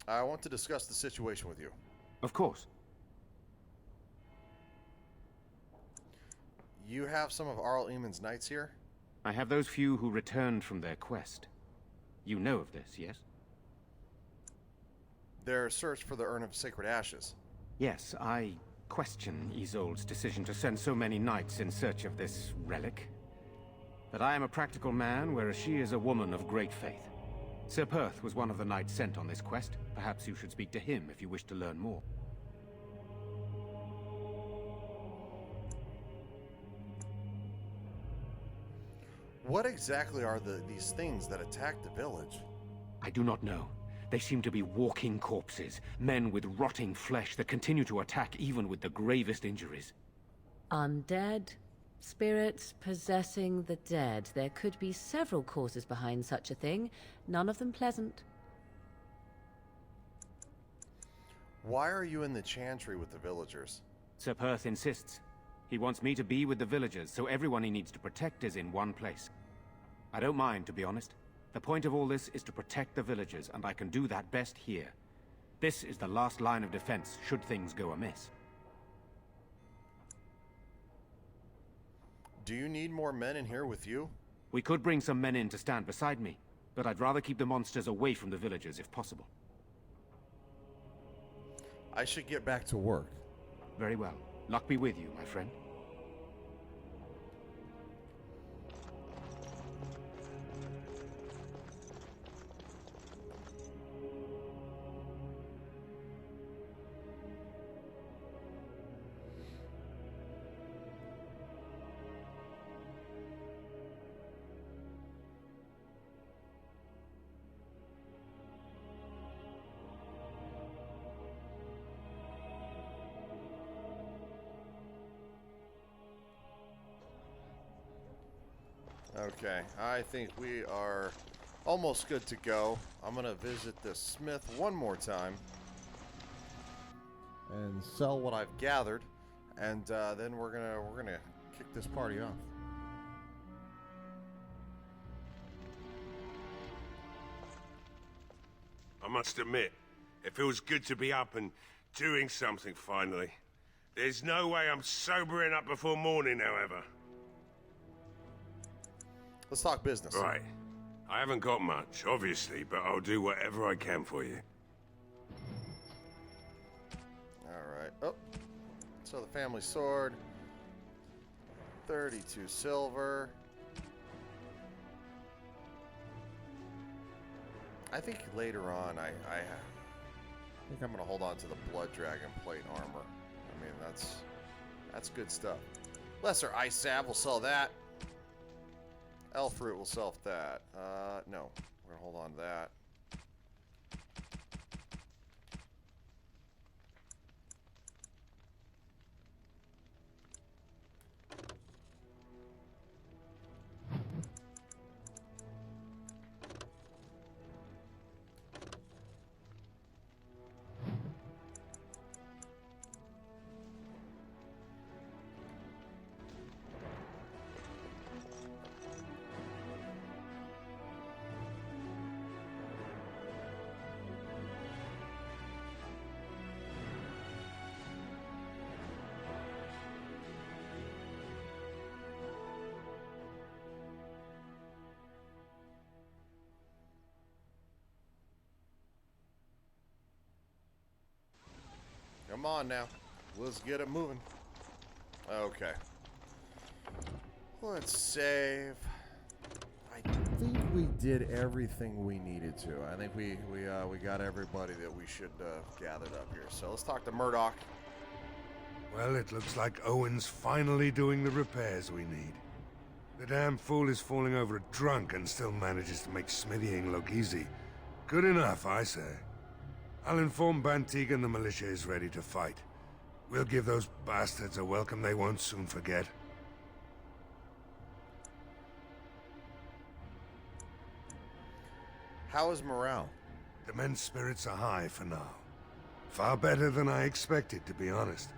I want to discuss the situation with you. Of course. You have some of Arl Eamon's knights here? I have those few who returned from their quest. You know of this, yes? Their search for the Urn of Sacred Ashes. Yes, I question Isolde's decision to send so many knights in search of this relic. But I am a practical man, whereas she is a woman of great faith. Sir Perth was one of the knights sent on this quest. Perhaps you should speak to him if you wish to learn more. What exactly are these things that attack the village? I do not know. They seem to be walking corpses, men with rotting flesh that continue to attack even with the gravest injuries. Undead? Spirits possessing the dead. There could be several causes behind such a thing, none of them pleasant. Why are you in the chantry with the villagers? Sir Perth insists. He wants me to be with the villagers, so everyone he needs to protect is in one place. I don't mind, to be honest. The point of all this is to protect the villagers, and I can do that best here. This is the last line of defense, should things go amiss. Do you need more men in here with you? We could bring some men in to stand beside me, but I'd rather keep the monsters away from the villagers if possible. I should get back to work. Very well. Luck be with you, my friend. Okay, I think we are almost good to go. I'm gonna visit the smith one more time and sell what I've gathered, and then we're gonna kick this party off. I must admit, it feels good to be up and doing something finally. There's no way I'm sobering up before morning, however. Let's talk business. Right. I haven't got much, obviously, but I'll do whatever I can for you. Alright. Oh. So the family sword. 32 silver. I think later on I think I'm gonna hold on to the blood dragon plate armor. I mean that's good stuff. Lesser ice salve, we'll sell that. Elf fruit will sell that. No. We're gonna hold on to that. Come on now. Let's get it moving. Okay. Let's save. I think we did everything we needed to. I think we got everybody that we should gathered up here. So let's talk to Murdoch. Well, it looks like Owen's finally doing the repairs we need. The damn fool is falling over drunk and still manages to make smithying look easy. Good enough, I say. I'll inform Bantigan the militia is ready to fight. We'll give those bastards a welcome they won't soon forget. How is morale? The men's spirits are high for now. Far better than I expected, to be honest.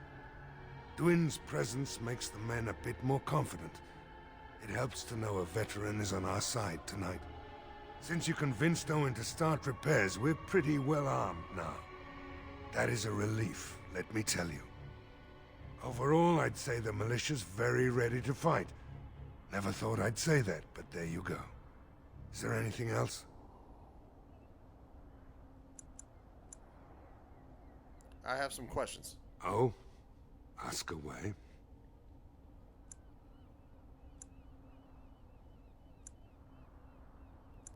Dwin's presence makes the men a bit more confident. It helps to know a veteran is on our side tonight. Since you convinced Owen to start repairs, we're pretty well armed now. That is a relief, let me tell you. Overall, I'd say the militia's very ready to fight. Never thought I'd say that, but there you go. Is there anything else? I have some questions. Oh? Ask away.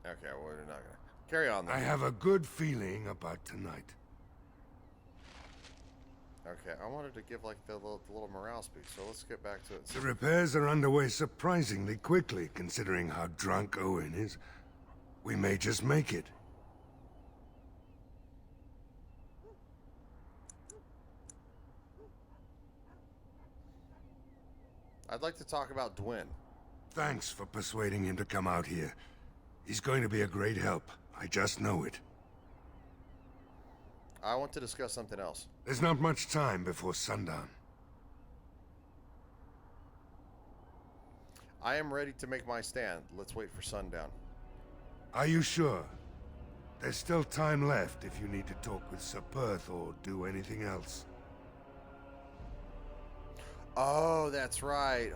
Okay, well, we're not gonna carry on then. I have a good feeling about tonight. Okay, I wanted to give like the little morale speech, so let's get back to it. The repairs are underway surprisingly quickly, considering how drunk Owen is. We may just make it. I'd like to talk about Dwin. Thanks for persuading him to come out here. He's going to be a great help. I just know it. I want to discuss something else. There's not much time before sundown. I am ready to make my stand. Let's wait for sundown. Are you sure? There's still time left if you need to talk with Sir Perth or do anything else. Oh, that's right.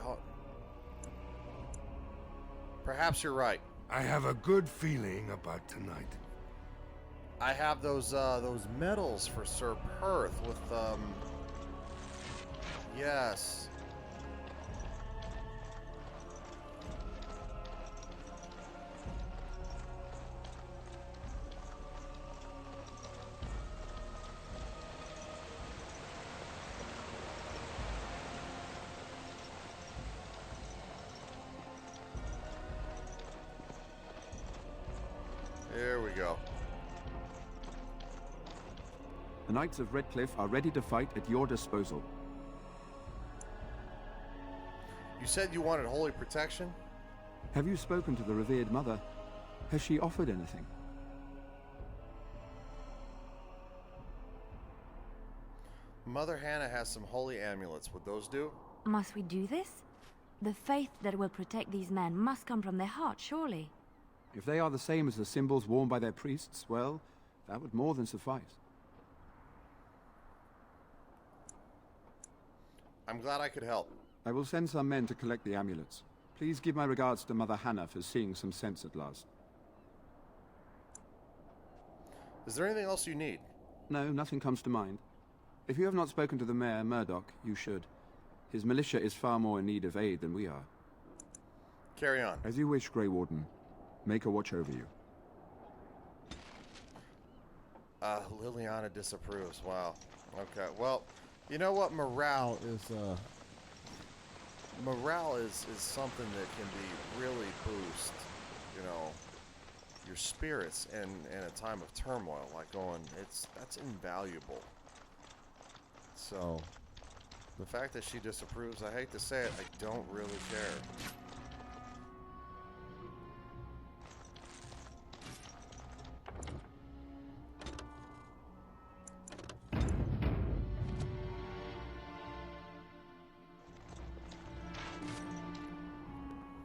Perhaps you're right. I have a good feeling about tonight. I have those medals for Sir Perth with yes. Here we go. The Knights of Redcliffe are ready to fight at your disposal. You said you wanted holy protection? Have you spoken to the revered mother? Has she offered anything? Mother Hannah has some holy amulets. Would those do? Must we do this? The faith that will protect these men must come from their heart, surely. If they are the same as the symbols worn by their priests, well, that would more than suffice. I'm glad I could help. I will send some men to collect the amulets. Please give my regards to Mother Hannah for seeing some sense at last. Is there anything else you need? No, nothing comes to mind. If you have not spoken to the Mayor, Murdoch, you should. His militia is far more in need of aid than we are. Carry on. As you wish, Grey Warden. Make a watch over you. Liliana disapproves. Wow. Okay. Well, you know what? Morale is something that can be really boost, you know, your spirits in a time of turmoil, like going, that's invaluable. So, the fact that she disapproves, I hate to say it, I don't really care.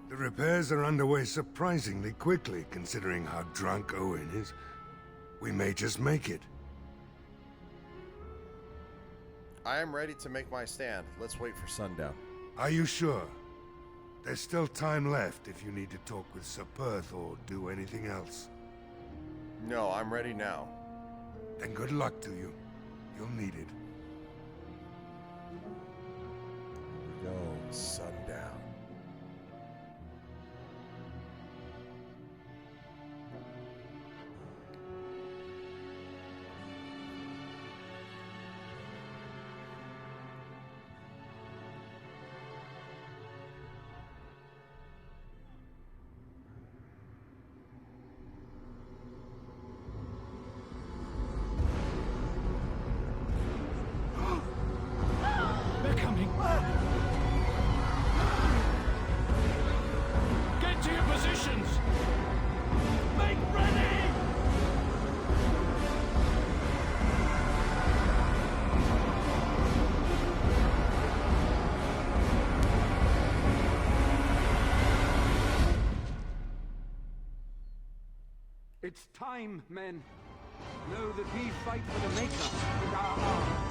The repairs are underway surprisingly quickly, considering how drunk Owen is. We may just make it. I am ready to make my stand. Let's wait for sundown. Are you sure? There's still time left if you need to talk with Sir Perth or do anything else. No, I'm ready now. Then good luck to you. You'll need it. Here we go. Sundown. It's time, men. Know that we fight for the Maker with our arms.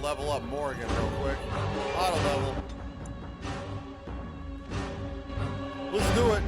Level up Morgan real quick. Auto level. Let's do it.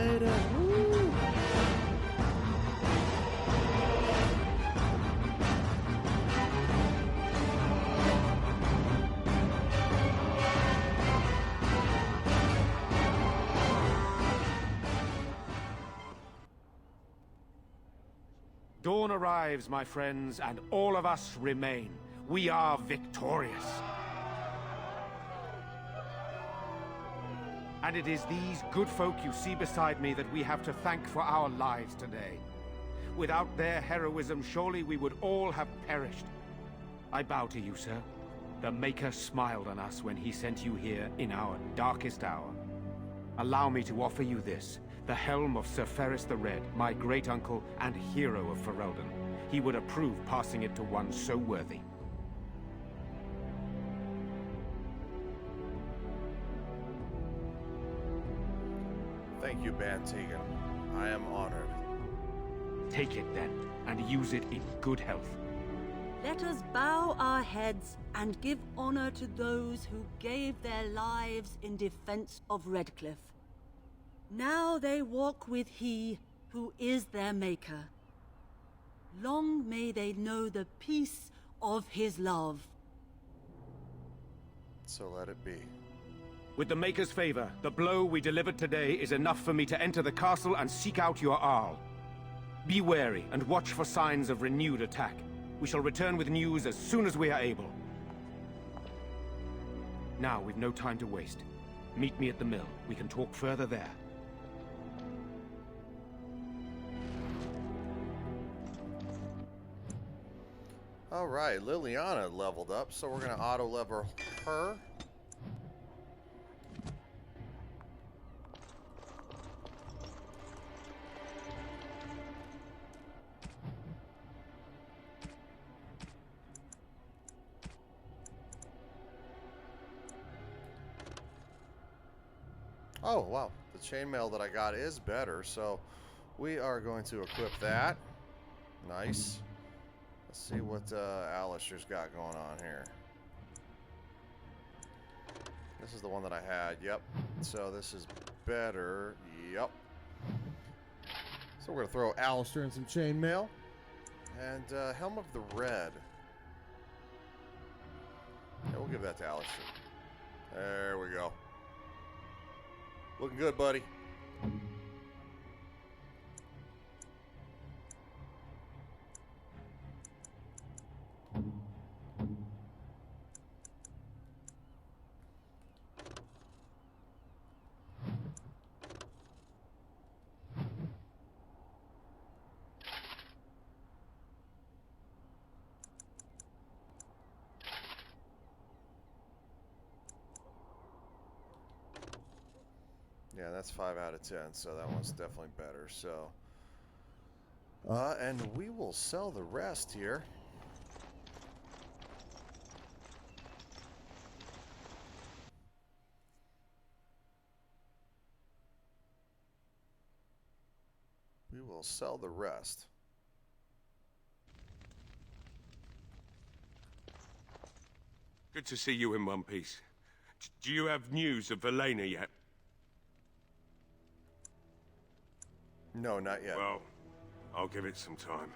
later. Woo! Dawn arrives, my friends, and all of us remain. We are victorious. And it is these good folk you see beside me that we have to thank for our lives today. Without their heroism, surely we would all have perished. I bow to you, sir. The Maker smiled on us when he sent you here in our darkest hour. Allow me to offer you this. The helm of Sir Ferris the Red, my great-uncle and hero of Ferelden. He would approve passing it to one so worthy. Thank you, Bantegan. I am honored. Take it then, and use it in good health. Let us bow our heads and give honor to those who gave their lives in defense of Redcliffe. Now they walk with he who is their maker. Long may they know the peace of his love. So let it be. With the Maker's favor, the blow we delivered today is enough for me to enter the castle and seek out your Arl. Be wary and watch for signs of renewed attack. We shall return with news as soon as we are able. Now, we've no time to waste. Meet me at the mill. We can talk further there. All right, Liliana leveled up, so we're going to auto-level her. Oh, wow. The chainmail that I got is better, so we are going to equip that. Nice. Let's see what Alistair's got going on here. This is the one that I had. Yep. So this is better. Yep. So we're going to throw Alistair in some chainmail. And Helm of the Red. Yeah, we'll give that to Alistair. There we go. Looking good, buddy. Yeah, that's 5 out of 10, so that one's definitely better. So, and we will sell the rest here. We will sell the rest. Good to see you in one piece. Do you have news of Velena yet? No, not yet. Well, I'll give it some time.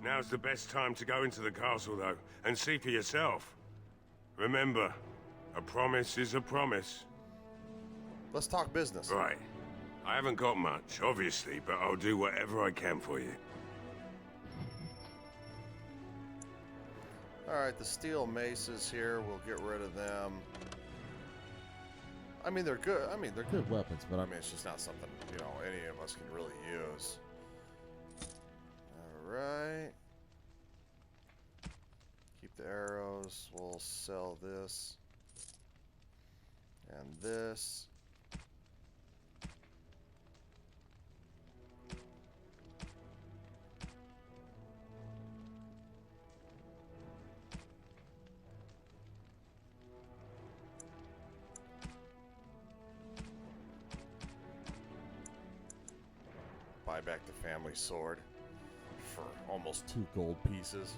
Now's the best time to go into the castle, though, and see for yourself. Remember, a promise is a promise. Let's talk business. Right. I haven't got much, obviously, but I'll do whatever I can for you. Alright, the steel maces here, we'll get rid of them. I mean, they're good. I mean, they're good weapons, but I mean, it's just not something, you know, any of us can really use. Alright. Keep the arrows. We'll sell this. And this. Buy back the family sword for almost 2 gold pieces.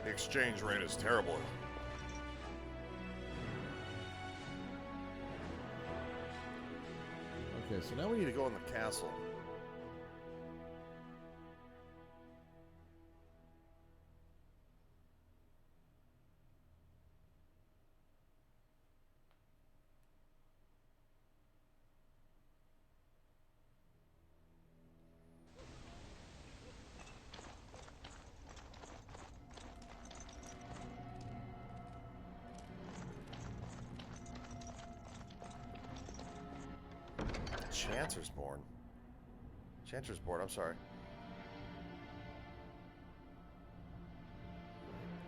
The exchange rate is terrible. Okay, so now we need to go in the castle. Chancer's board, I'm sorry.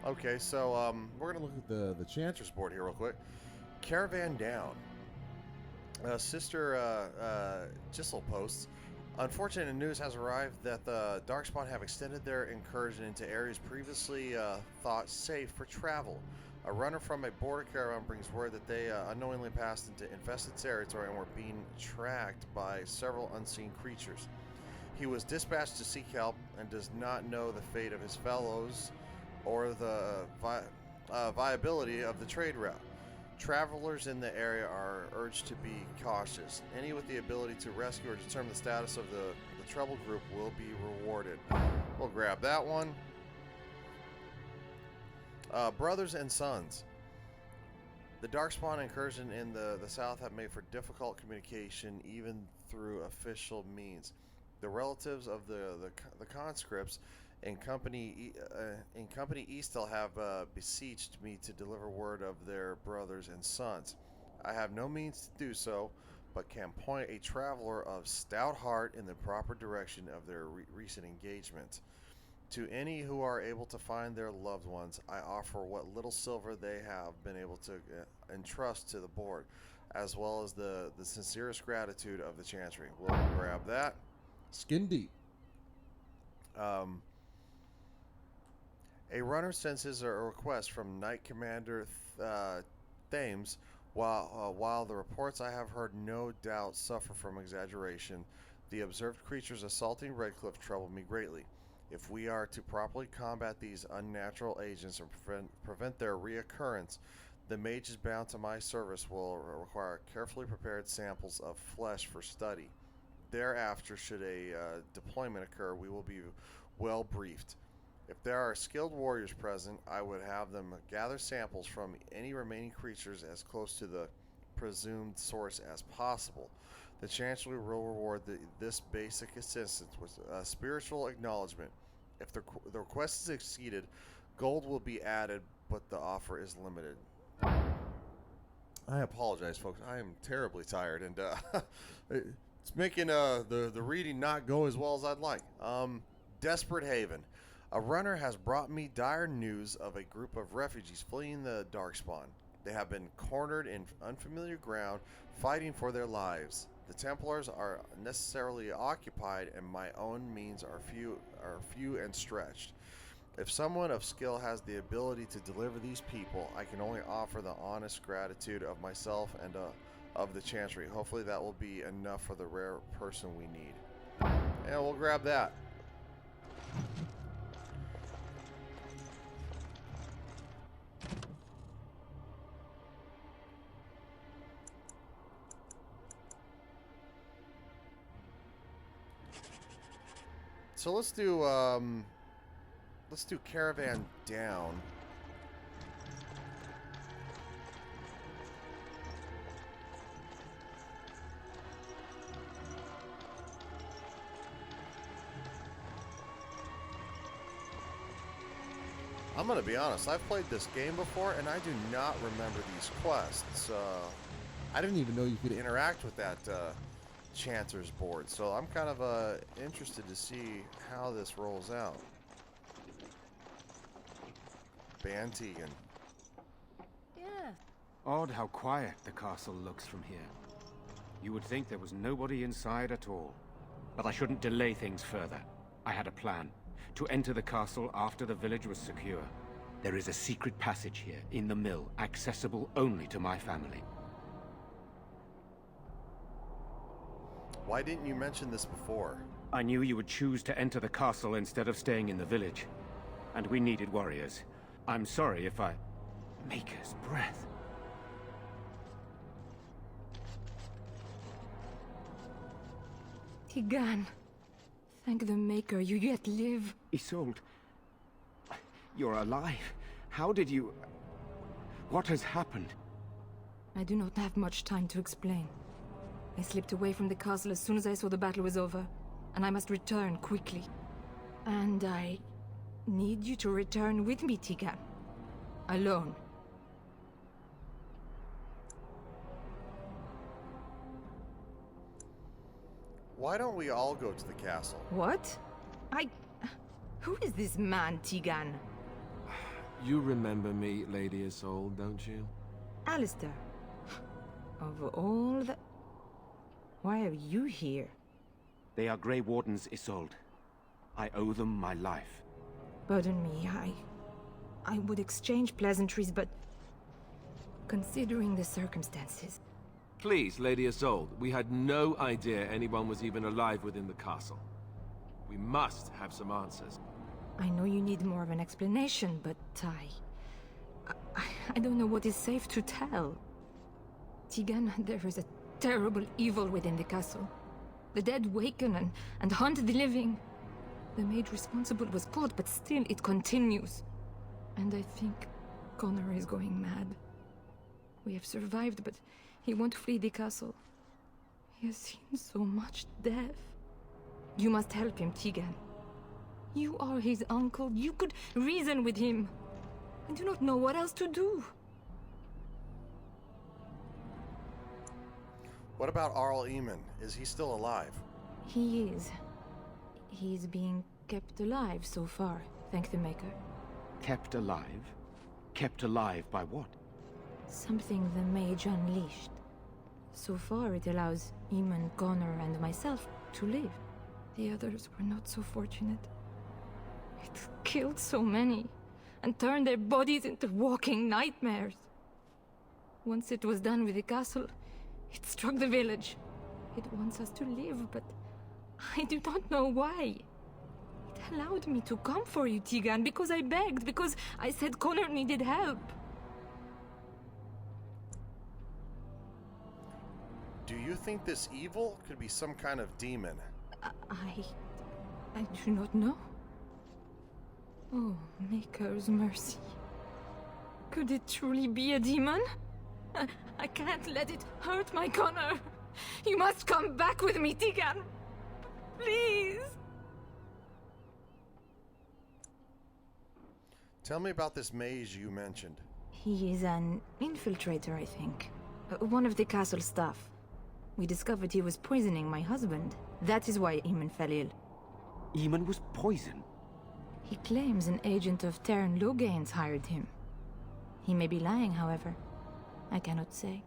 Okay, so we're gonna look at the Chancer's board here real quick. Caravan down. Sister Gissel posts. Unfortunate news has arrived that the Darkspawn have extended their incursion into areas previously thought safe for travel. A runner from a border caravan brings word that they unknowingly passed into infested territory and were being tracked by several unseen creatures. He was dispatched to seek help and does not know the fate of his fellows or the viability of the trade route. Travelers in the area are urged to be cautious. Any with the ability to rescue or determine the status of the troubled group will be rewarded. We'll grab that one. Brothers and sons. The Darkspawn incursion in the south have made for difficult communication even through official means. The relatives of the conscripts in Company East have beseeched me to deliver word of their brothers and sons. I have no means to do so, but can point a traveler of stout heart in the proper direction of their recent engagement. To any who are able to find their loved ones, I offer what little silver they have been able to entrust to the board, as well as the sincerest gratitude of the Chancery. We'll grab that. Skin deep. A runner senses a request from Knight Commander Thames. While the reports I have heard no doubt suffer from exaggeration, the observed creatures assaulting Redcliffe trouble me greatly. If we are to properly combat these unnatural agents and prevent their reoccurrence, the mages bound to my service will require carefully prepared samples of flesh for study. Thereafter, should a deployment occur, we will be well briefed. If there are skilled warriors present, I would have them gather samples from any remaining creatures as close to the presumed source as possible. The Chancellor will reward this basic assistance with spiritual acknowledgement. If the request is exceeded, gold will be added, but the offer is limited. I apologize, folks. I am terribly tired, and it's making the reading not go as well as I'd like. Desperate Haven. A runner has brought me dire news of a group of refugees fleeing the Darkspawn. They have been cornered in unfamiliar ground, fighting for their lives. The Templars are necessarily occupied, and my own means are few and stretched. If someone of skill has the ability to deliver these people, I can only offer the honest gratitude of myself and of the Chancery. Hopefully that will be enough for the rare person we need. Yeah, we'll grab that. So let's do caravan down. I'm gonna be honest, I've played this game before and I do not remember these quests. I didn't even know you could interact with that Chancer's board, so I'm kind of interested to see how this rolls out. Bantegan. Yeah. Odd how quiet the castle looks from here. You would think there was nobody inside at all. But I shouldn't delay things further. I had a plan. To enter the castle after the village was secure. There is a secret passage here, in the mill, accessible only to my family. Why didn't you mention this before? I knew you would choose to enter the castle instead of staying in the village. And we needed warriors. I'm sorry if I... Maker's breath. Tigan. Thank the Maker you yet live. Isolde, you're alive. How did you... What has happened? I do not have much time to explain. I slipped away from the castle as soon as I saw the battle was over, and I must return quickly. And I need you to return with me, Tigan. Alone. Why don't we all go to the castle? What? Who is this man, Tigan? You remember me, Lady Isolde, don't you? Alistair. Of all the... Why are you here? They are Grey Wardens, Isolde. I owe them my life. Pardon me, I would exchange pleasantries, but... Considering the circumstances... Please, Lady Isolde, we had no idea anyone was even alive within the castle. We must have some answers. I know you need more of an explanation, but I don't know what is safe to tell. Tigan, there is a terrible evil within the castle. The dead waken and haunt the living. The maid responsible was caught, but still it continues. And I think Connor is going mad. We have survived, but he won't flee the castle. He has seen so much death. You must help him, Tigan. You are his uncle. You could reason with him. I do not know what else to do. What about Arl Eamon? Is he still alive? He is. He is being kept alive so far, thank the Maker. Kept alive? Kept alive by what? Something the mage unleashed. So far it allows Eamon, Connor, and myself to live. The others were not so fortunate. It killed so many, and turned their bodies into walking nightmares. Once it was done with the castle, it struck the village. It wants us to live, but I do not know why. It allowed me to come for you, Tigan, because I begged, because I said Connor needed help. Do you think this evil could be some kind of demon? I do not know. Oh, Maker's mercy. Could it truly be a demon? I can't let it hurt my Connor. You must come back with me, Tigan. Please. Tell me about this mage you mentioned. He is an infiltrator, I think. One of the castle staff. We discovered he was poisoning my husband. That is why Eamon fell ill. Eamon was poisoned? He claims an agent of Terran Logain's hired him. He may be lying, however. I cannot say.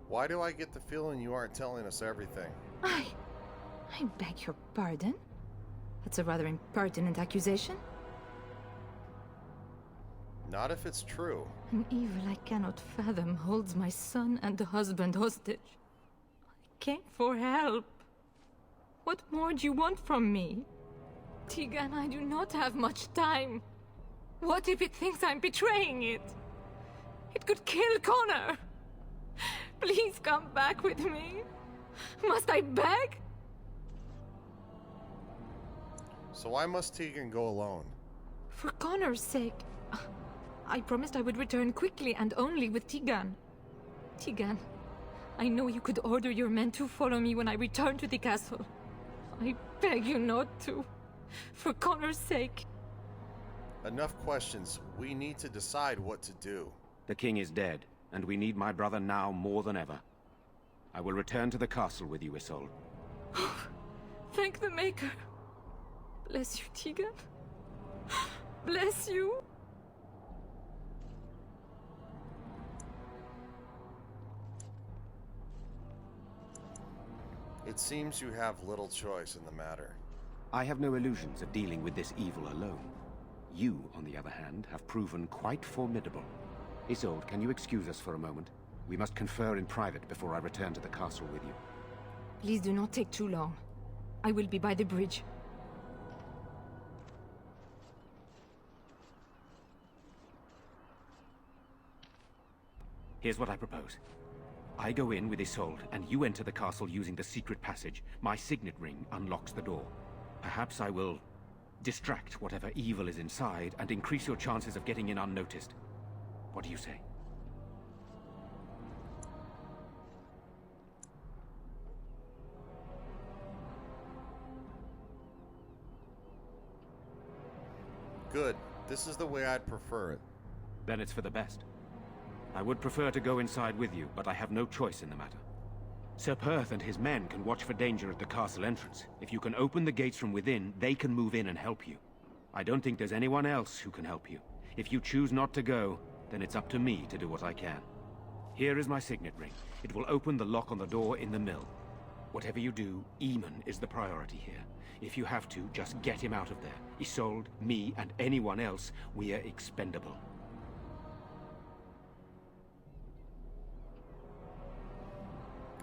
Why do I get the feeling you aren't telling us everything? I beg your pardon? That's a rather impertinent accusation. Not if it's true. An evil I cannot fathom holds my son and the husband hostage. I came for help. What more do you want from me? Tigan, I do not have much time. What if it thinks I'm betraying it? It could kill Connor. Please come back with me. Must I beg? So why must Tegan go alone? For Connor's sake. I promised I would return quickly and only with Tigan. Tigan, I know you could order your men to follow me when I return to the castle. I beg you not to. For Connor's sake. Enough questions. We need to decide what to do. The king is dead, and we need my brother now more than ever. I will return to the castle with you, Isolde. Thank the Maker. Bless you, Tigan. Bless you. It seems you have little choice in the matter. I have no illusions of dealing with this evil alone. You, on the other hand, have proven quite formidable. Isolde, can you excuse us for a moment? We must confer in private before I return to the castle with you. Please do not take too long. I will be by the bridge. Here's what I propose. I go in with Isolde, and you enter the castle using the secret passage. My signet ring unlocks the door. Perhaps I will distract whatever evil is inside and increase your chances of getting in unnoticed. What do you say? Good. This is the way I'd prefer it. Then it's for the best. I would prefer to go inside with you, but I have no choice in the matter. Sir Perth and his men can watch for danger at the castle entrance. If you can open the gates from within, they can move in and help you. I don't think there's anyone else who can help you. If you choose not to go, then it's up to me to do what I can. Here is my signet ring. It will open the lock on the door in the mill. Whatever you do, Eamon is the priority here. If you have to, just get him out of there. Isolde, me, and anyone else, we are expendable.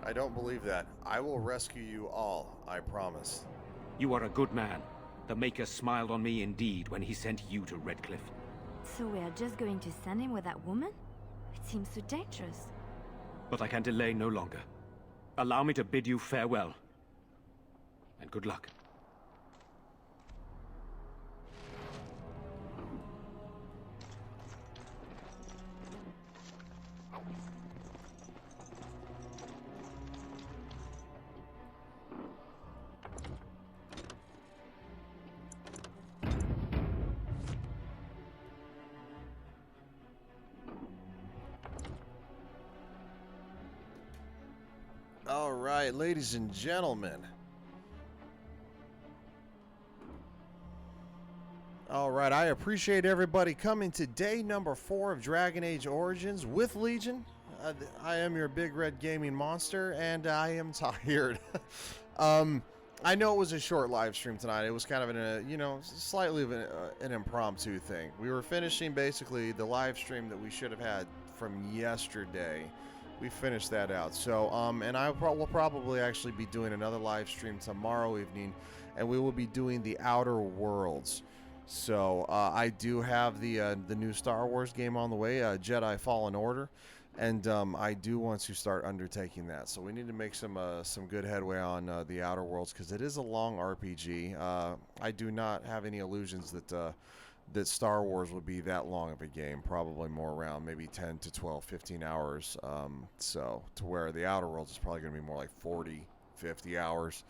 I don't believe that. I will rescue you all, I promise. You are a good man. The Maker smiled on me indeed when he sent you to Redcliffe. So we are just going to send him with that woman? It seems so dangerous. But I can delay no longer. Allow me to bid you farewell. And good luck. All right, ladies and gentlemen. All right, I appreciate everybody coming to day number 4 of Dragon Age Origins with Legion. I am your big red gaming monster, and I am tired. I know it was a short live stream tonight. It was kind of slightly of an impromptu thing. We were finishing basically the live stream that we should have had from yesterday. We finished that out. So, and I will probably actually be doing another live stream tomorrow evening, and we will be doing the Outer Worlds. So, I do have the new Star Wars game on the way, Jedi Fallen Order, and I do want to start undertaking that. So we need to make some good headway on the Outer Worlds, because it is a long RPG. I do not have any illusions that Star Wars would be that long of a game, probably more around maybe 10 to 12, 15 hours. So to where the Outer Worlds is probably going to be more like 40, 50 hours.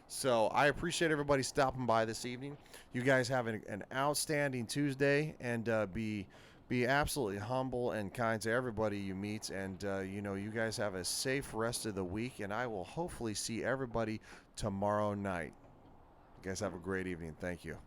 So I appreciate everybody stopping by this evening. You guys have an outstanding Tuesday, and be absolutely humble and kind to everybody you meet. And, you guys have a safe rest of the week, and I will hopefully see everybody tomorrow night. You guys have a great evening. Thank you.